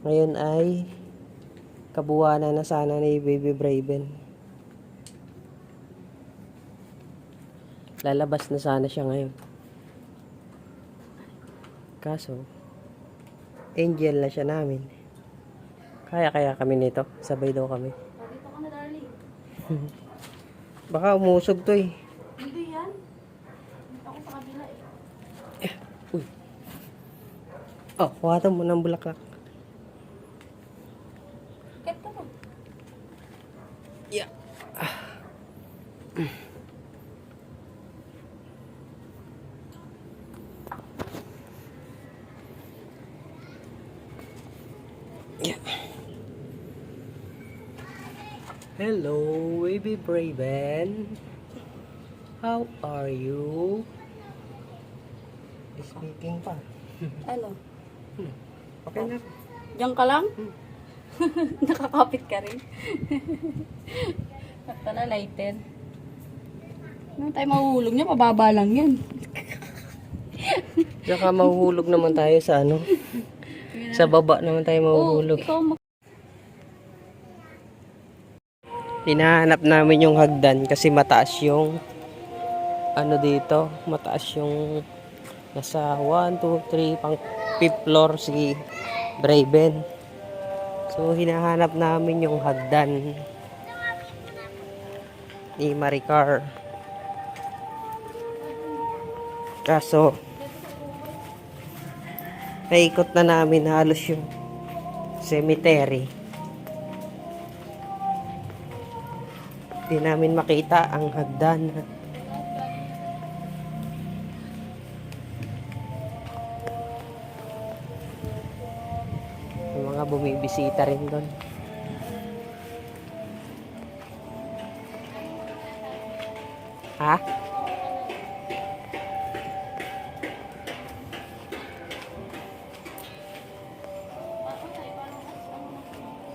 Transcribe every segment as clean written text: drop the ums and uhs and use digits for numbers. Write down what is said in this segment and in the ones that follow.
Ngayon ay kabuwanan na sana ni Baby Braven. Lalabas na sana siya ngayon. Kaso, angel na siya namin. Kaya kami nito. Sabay daw kami. Dito ka na, darling. Baka umusog to eh. Hindi yan. Dito ako sa kabila eh. Uy. Oh, kuhatan mo ng bulaklak. Ket ka mo. Yeah. Yeah. Hello, Baby Braven. How are you? Speaking pa. Ano? Okay na. Diyan ka lang? Nakakapit ka rin. At pala, lighted. Ano tayo mahuhulog niya? Pababa lang yan. Saka mahuhulog naman tayo sa ano. Sa baba naman tayo mahuhulog. Ikaw Hinahanap namin yung hagdan kasi mataas yung ano dito. Mataas yung nasa 1, 2, 3 pang 5th floor si Braven. So hinahanap namin yung hagdan ni Maricar. Kaso naikot na namin halos yung cemetery. Hindi namin makita ang hagdan. May mga bumibisita rin doon. Ha?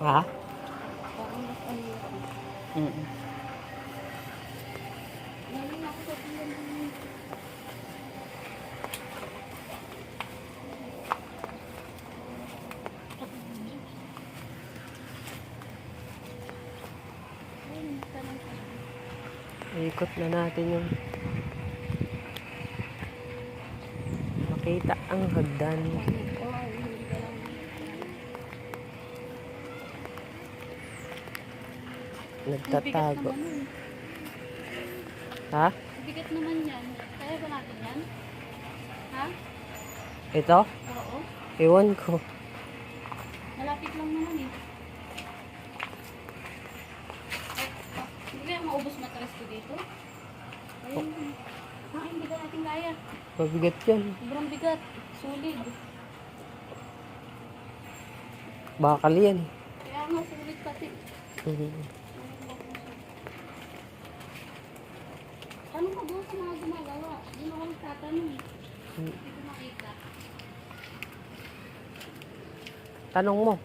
Ha? Ikot na natin yung makita ang hagdan. Nagtatago. Ha? Bigat naman yan. Kaya ba natin yan? Ha? Ito? Oo. Ewan ko. Malapit lang naman eh. Hindi kaya maubos matras ko dito? Ayun. Hindi ka natin kaya. Mabigat yan. Sobrang bigat. Sulig. Bakal yan. Kaya nga sulig pati. Ano ka ba sa mga gumagawa? Hindi ako nagtatanong eh. Hindi ko makita. Tanong mo.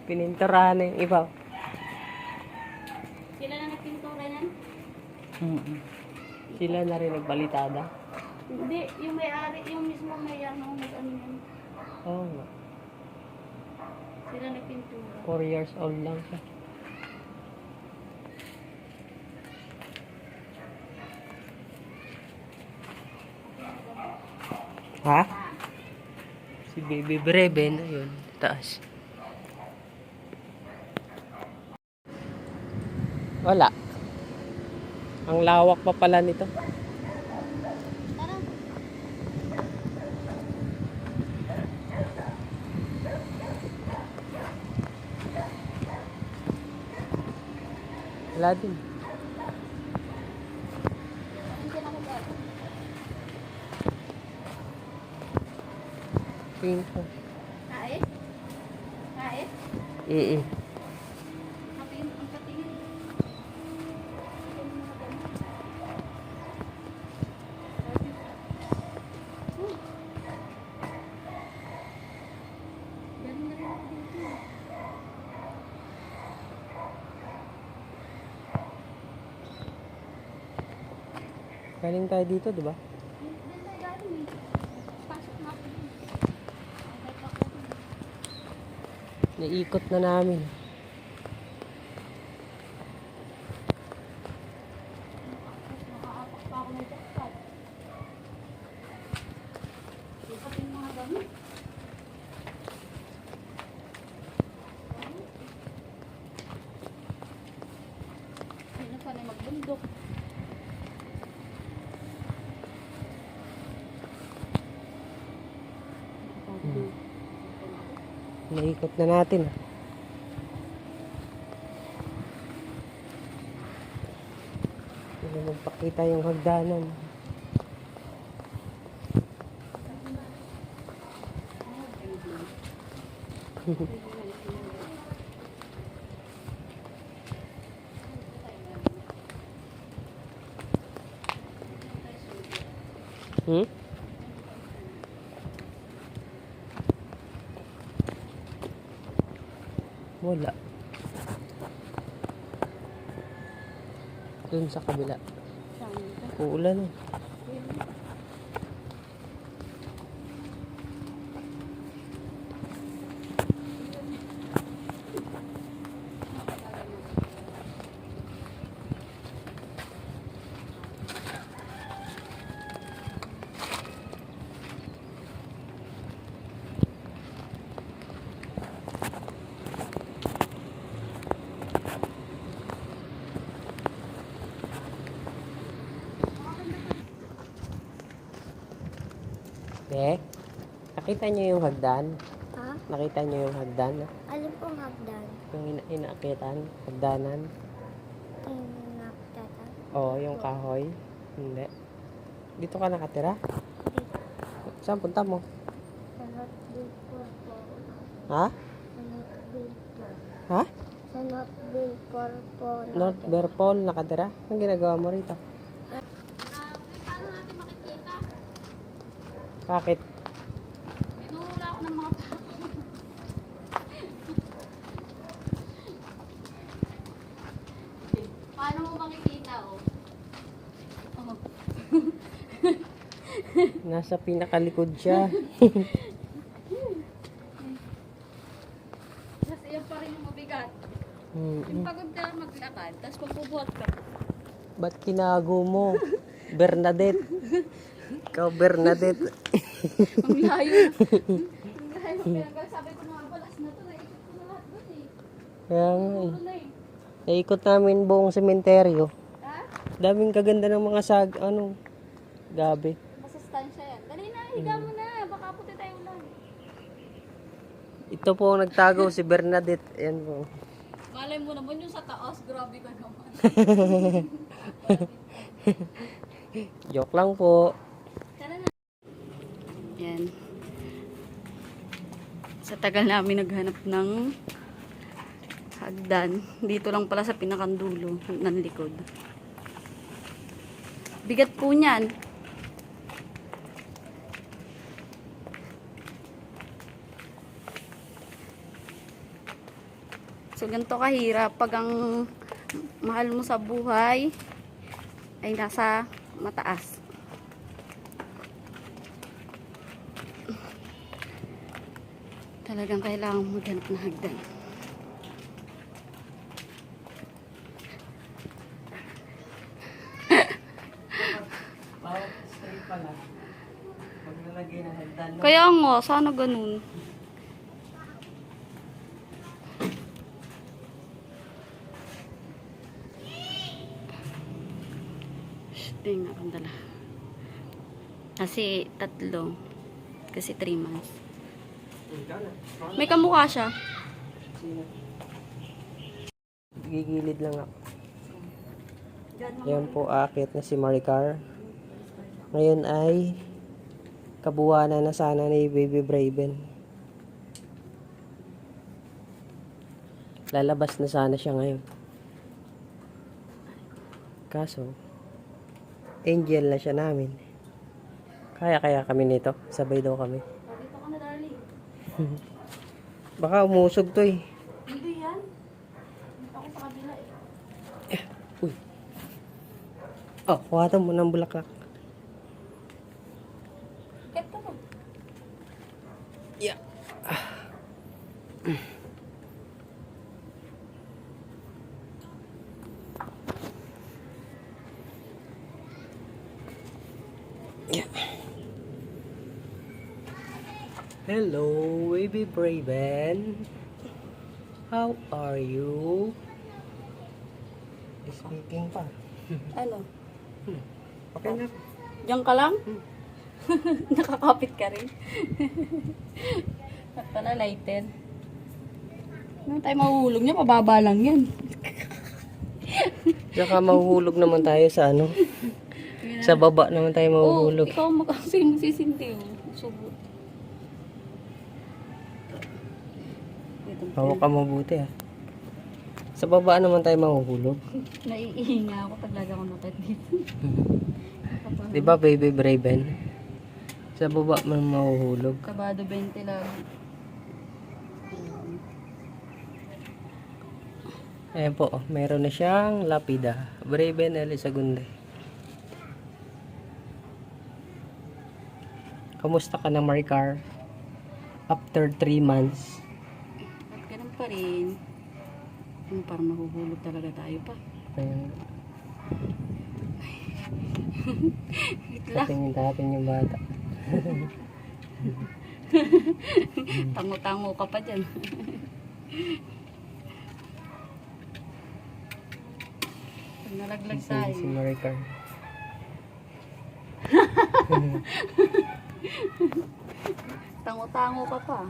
Pininturahan na yung iba. Sila na nagpintura yan? Sila na rin nagbalitada. Hindi, yung may-ari, yung mismo may-ari ng ano yan. Oo nga. Sila nagpintura. 4 years old lang siya. Ha? Si Baby Braven, ayun, taas. Wala. Ang lawak pa pala nito. Parang, Wala din. hindi na ako Tingin ko. Kait? Kait? Mm. Ang patingin. Galing tayo dito, di ba? Doon tayo galing eh. Pasok na ako dun. Okay pa ako dun. Naiikot na namin. Nakaapak pa ako ng jackpot. Isa pa yung mga gamit. Hindi na sanay magbundok. Naiikot na natin. Hindi magpakita yung hagdanan. Hmm? Wala. Dun sa kabila. Saan ito? Uulan eh. Nakita niyo yung hagdan? Ha? Nakita niyo yung hagdan? Alin pong hagdan? Yung inaakitan? Hagdanan? Yung nakatatan? Oo, yung kahoy? Hindi. Dito ka nakatira? Dito. Saan punta mo? Sa Northville po. Ha? Sa Northville po. Ha? Sa Northville po. North Berpol nakatira? Anong ginagawa mo rito? Paano natin makikita? Bakit? Inuula ako ng mga tao. Paano mo makikita, oh? Oh. Nasa pinakalikod siya. Tapos iyan pa rin yung mabigat. Yung Hmm. pagod ka maglakad, tapos pagbubuhat ka. Ba't tinago mo? Bernadette. Ikaw, Bernadette. Ang layo. Ang layo. Kaya sabi ko mga balas na to, naikot ko na lahat doon eh. Kaya nga eh. Ito na eh. Naikot namin buong sementeryo. Ha? Daming kaganda ng mga gabi. Masustansya yan. Dali na, higa mo na. Baka puti tayo lang. Ito po ang nagtago si Bernadette. Ayan po. Malay mo naman yung sa taas. Grabe ka naman. Joke lang po. Tara na. Yan. Sa tagal namin naghanap ng hagdan. Dito lang pala sa pinakandulo ng likod. Bigat po niyan. So, ganito kahirap pag ang mahal mo sa buhay ay nasa mataas. Talagang kailangan mo maghanap ng hagdan. Bawat straight pala. Pag nalagay ng hagdan. Kaya nga, sana ganun. Tingnan akong dala. Kasi 3. Kasi 3 months. May kamukha siya. Gigilid lang ako. Yan po akit na si Maricar. Ngayon ay kabuwanan na sana ni Baby Braven. Lalabas na sana siya ngayon. Kaso, angel na siya namin. Kaya kami nito. Sabay daw kami. Dito ka na, darling. Baka umusog to eh. Hindi yan. Dito ako sa kabila eh. Uy. Oh, kuha mo ng bulaklak. Kat ka ba? Yeah. Yeah. Hello, baby Braven. How are you? Speaking pa. Ano? Okay na. Diyan ka lang? Nakakapit ka rin. At pala lighter. Ano tayo mahuhulog niya? Pababa lang yan. Tsaka mahuhulog naman tayo sa ano. Sa baba naman tayo mahuhulog. Ikaw magsisinti. Subot. Hawak ka mabuti ah. Sa baba naman tayo mahuhulog. Naiihinga ako pag lagi ako nakit dito. Di ba baby Braven? Sa baba man mahuhulog. Kabado 20 lang. Ayan po, oh, meron na siyang lapida. Braven Elisagunde. Kamusta ka na, Maricar? After 3 months. At ganun pa rin. Parang mahuhulog talaga tayo pa. Ayan. Itla. Patingin natin yung bata. Tango-tango ka pa dyan. Pag nalaglag Si tayo. Maricar. Tango-tango ka pa.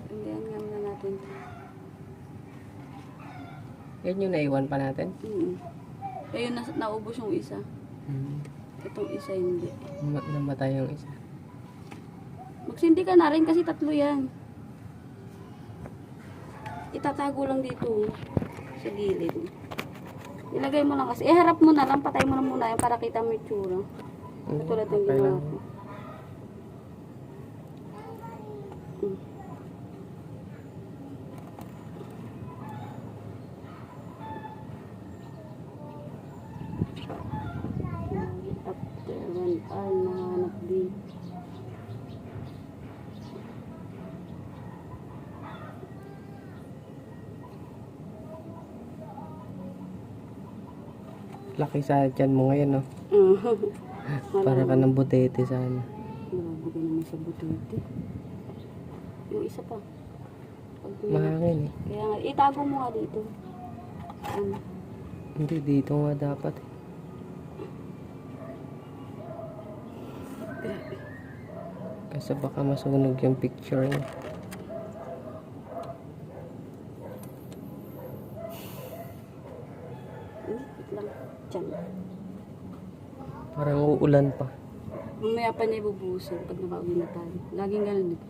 Hindi, ngam na natin. Yan yung naiwan pa natin. Ayun, naubos yung isa. Itong isa hindi. Namatay yung isa. Magsindi ka na rin kasi 3 yan. Itatago lang dito sa gilid. Ilagay mo lang kasi. Harap mo na lang. Patay mo na muna yan para kita mo yung tsura. Katulad ng Okay ginawa lang. ko. After 1 hour, nahanap din. Laki sa dyan mo ngayon, no? Para ka ng butete sana. Grabe ka naman sa butete. Yung isa pa. Pag Mahangin eh. Kaya nga, itago mo nga dito. Hindi, dito nga dapat eh. Grabe. Kasi baka masunog yung picture niya. Wait lang. Diyan. Parang uulan pa. Mamaya pa niya ibubusin pag nakauwi na tayo. Laging ganun dito.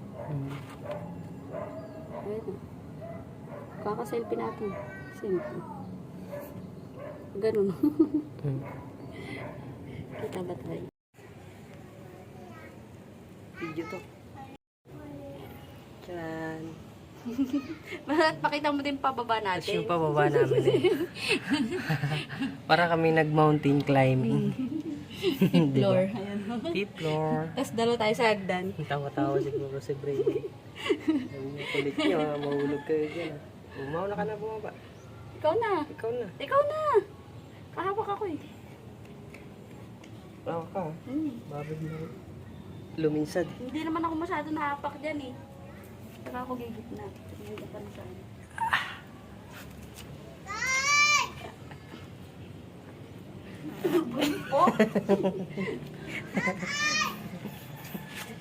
Ayun na. Kaka-selfie natin. Selfie. Ganun. Kita ba tayo? Video to. Diyan. Bakit pakita mo din pababa Tapos natin? yung pababa namin eh. Para kami nag-mountain climbing. Di ba? Floor. Ayan. Fifth floor. Tapos dalawa tayo sa hagdan. Tawa-tawa siguro si Brady. Ang kulit niyo, mahulog kayo dyan. Mauna ka na bumaba. Ikaw na. Ikaw na. Ikaw na. Kahawak ako eh. Tawa ka. Babig na. Luminsad. Hindi naman ako masyado nahapak dyan eh. Saka ako gigit na. Hindi pa na saan. Oh!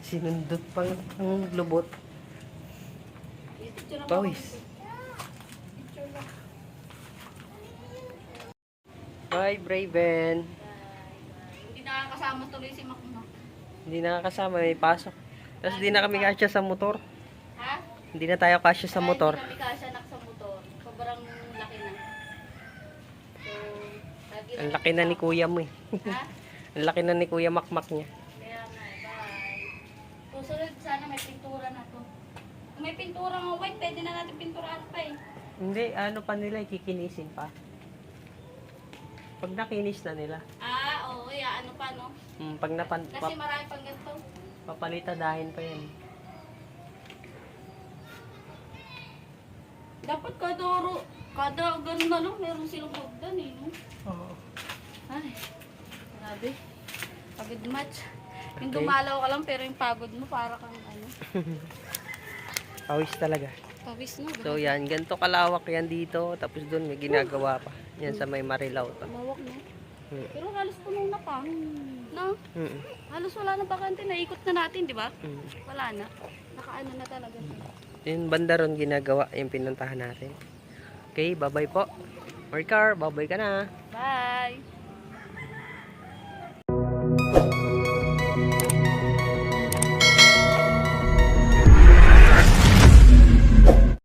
Sinundot pang ang lubot. Pawis. Bye, Braven. Hindi nakakasama tuloy si Makno. Hindi nakakasama, may pasok. Tapos hindi na kami kasya sa motor. Ha? Hindi na tayo kasya sa motor. Hindi kami kasyanak sa motor. Sobrang laki na. So, lagi Ang laki na ni kuya mo eh. Ha? Ang laki na ni kuya makmak niya. Kaya nga, bye. Susunod sana may pintura na to. Kung may pintura nga white, pwede na natin pinturahan pa eh. Hindi, ano pa nila, kikinisin pa. Pag nakinis na nila. Oo, ya, ano pa, no? Pag Kasi marami pang ganito. papalitadahin pa yan. Dapat kada ganun na lang, meron silang hagdan eh, no? Oo. Ay, grabe. Pagod match. Yung Okay. dumalaw ka lang, pero yung pagod mo, para kang ano. Pawis talaga. Pawis, no? So yan, ganito kalawak yan dito. Tapos doon may ginagawa pa. Yan sa may Marilao to. Lawak, no? Hmm. Pero halos puno na pa. No? Mm. Halos wala na bakante. Naikot na natin, di ba? Mm. Wala na. Nakaano na talaga siya. Yung banda ron ginagawa yung pinuntahan natin. Okay, bye-bye po. Marikar, bye-bye ka na. Bye!